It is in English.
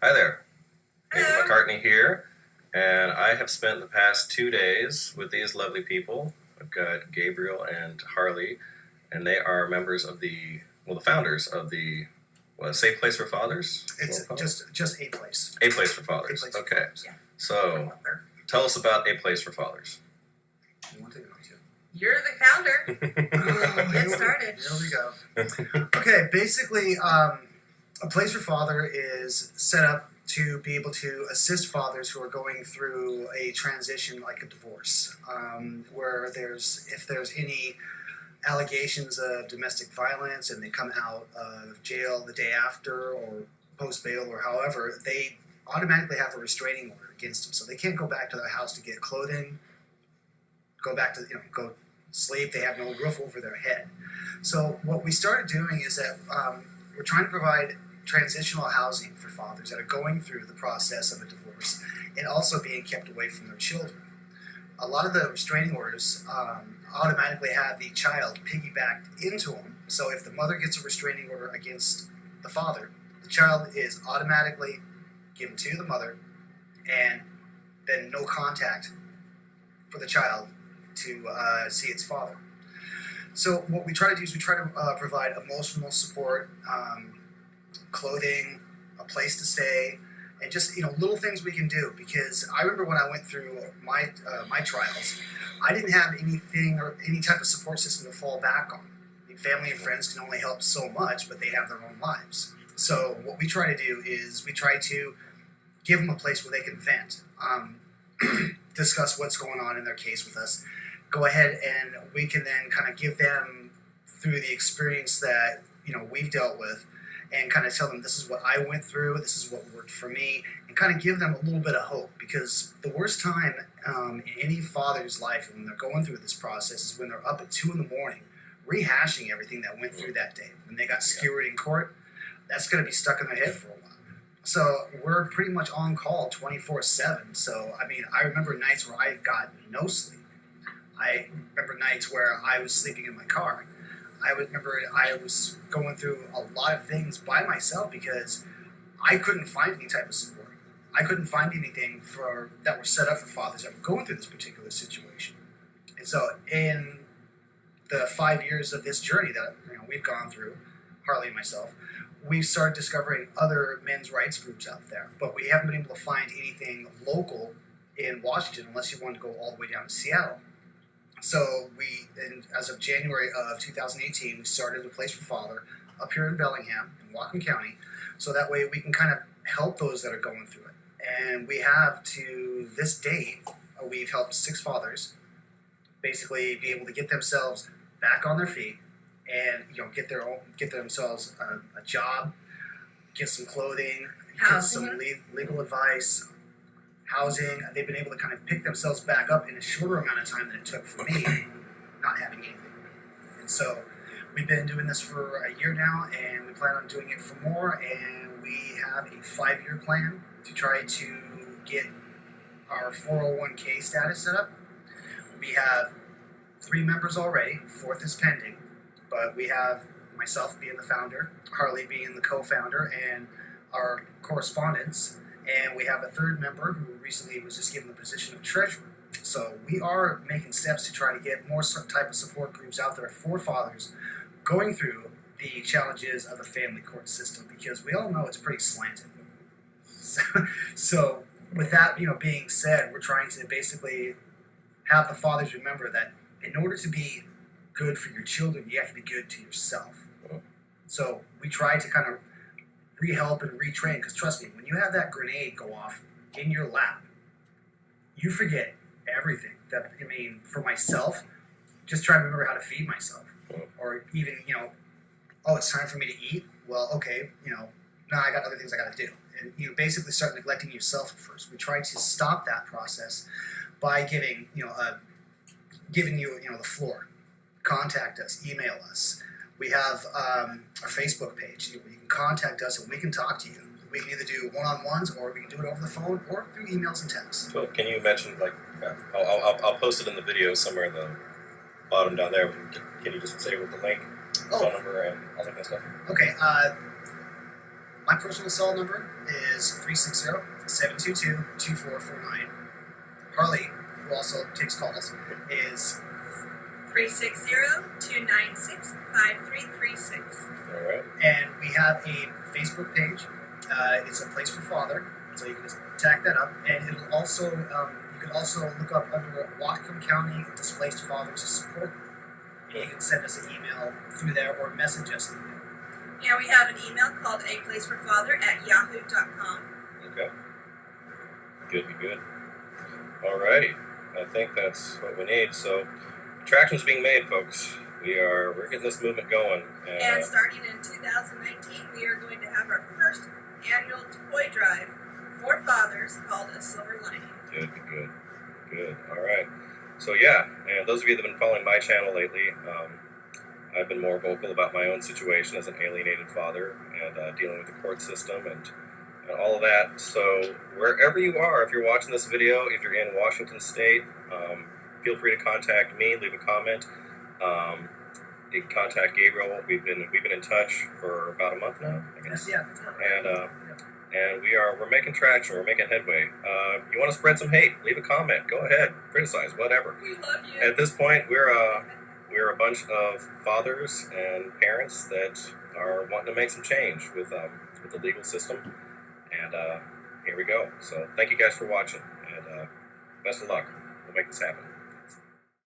Hi there, Hello. Nathan McCartney here, and I have spent the past 2 days with these lovely people. I've got Gabriel and Harley, and they are members of the founders of the Safe Place for Fathers? It's just a place. A Place for Fathers. A Place for Okay. Fathers. Yeah. So, tell us about A Place for Fathers. You want to go to? You're the founder. Get started. Here we go. Okay, basically, A Place for Father is set up to be able to assist fathers who are going through a transition like a divorce, where if there's any allegations of domestic violence and they come out of jail the day after or post bail or however, they automatically have a restraining order against them, so they can't go back to their house to get clothing, go back to go sleep. They have no roof over their head. So what we started doing is that we're trying to provide transitional housing for fathers that are going through the process of a divorce and also being kept away from their children. A lot of the restraining orders automatically have the child piggybacked into them. So if the mother gets a restraining order against the father, the child is automatically given to the mother, and then no contact for the child to see its father. So what we try to do is we try to provide emotional support, clothing, a place to stay, and just little things we can do. Because I remember when I went through my trials, I didn't have anything or any type of support system to fall back on. I mean, family and friends can only help so much, but they have their own lives. So what we try to do is we try to give them a place where they can vent, discuss what's going on in their case with us. Go ahead and we can then kind of give them through the experience that we've dealt with, and kind of tell them this is what I went through, this is what worked for me, and kind of give them a little bit of hope. Because the worst time in any father's life when they're going through this process is when they're up at 2 a.m. rehashing everything that went through that day. When they got skewered in court, that's going to be stuck in their head for a while. So we're pretty much on call 24/7. So I mean, I remember nights where I got no sleep. I remember nights where I was sleeping in my car. I remember I was going through a lot of things by myself because I couldn't find any type of support. I couldn't find anything that were set up for fathers that were going through this particular situation. And so in the 5 years of this journey that we've gone through, Harley and myself, we started discovering other men's rights groups out there. But we haven't been able to find anything local in Washington unless you wanted to go all the way down to Seattle. So as of January of 2018, we started A Place for Father up here in Bellingham, in Whatcom County, so that way we can kind of help those that are going through it. And we have, to this date, we've helped 6 fathers basically be able to get themselves back on their feet and get themselves a job, get some clothing, Housing. get some legal advice, housing. They've been able to kind of pick themselves back up in a shorter amount of time than it took for me not having anything. And so we've been doing this for a year now, and we plan on doing it for more. And we have a 5-year plan to try to get our 401k status set up. We have 3 members already, 4th is pending, but we have myself being the founder, Harley being the co-founder, and our correspondents. And we have a 3rd member who recently was just given the position of treasurer. So we are making steps to try to get more type of support groups out there for fathers going through the challenges of the family court system, because we all know it's pretty slanted. So with that being said, we're trying to basically have the fathers remember that in order to be good for your children, you have to be good to yourself. So we try to kind of re-help and retrain, because trust me, when you have that grenade go off in your lap, you forget everything. For myself, just try to remember how to feed myself, or even oh, it's time for me to eat. Well, okay, I got other things I got to do, and you basically start neglecting yourself at first. We try to stop that process by giving you the floor. Contact us, email us. We have our Facebook page. You can contact us and we can talk to you. We can either do one-on-ones, or we can do it over the phone, or through emails and texts. So can you mention, I'll post it in the video somewhere in the bottom down there. Can you just say with the link, phone number, and all that kind of stuff? Okay. My personal cell number is 360-722-2449. Harley, who also takes calls, is 360-296-5336. All right. and we have a Facebook page. It's a place for father, so you can just tack that up, and it'll also you can also look up under Whatcom County Displaced Fathers Support. And you can send us an email through there or message us through there. Yeah, we have an email called aplaceforfather@yahoo.com. Okay. Good. All righty. I think that's what we need. So, traction's being made, folks. We're getting this movement going. And starting in 2019, we are going to have our first annual toy drive for fathers called A Silver Lining. Good. All right. So yeah, and those of you that have been following my channel lately, I've been more vocal about my own situation as an alienated father and dealing with the court system and all of that. So wherever you are, if you're watching this video, if you're in Washington State, feel free to contact me, leave a comment. You can contact Gabriel. We've been in touch for about a month now, I guess. Yeah. And we're making traction. We're making headway. You want to spread some hate? Leave a comment. Go ahead. Criticize. Whatever. We love you. At this point, we're a bunch of fathers and parents that are wanting to make some change with the legal system. And here we go. So thank you guys for watching, and best of luck. We'll make this happen.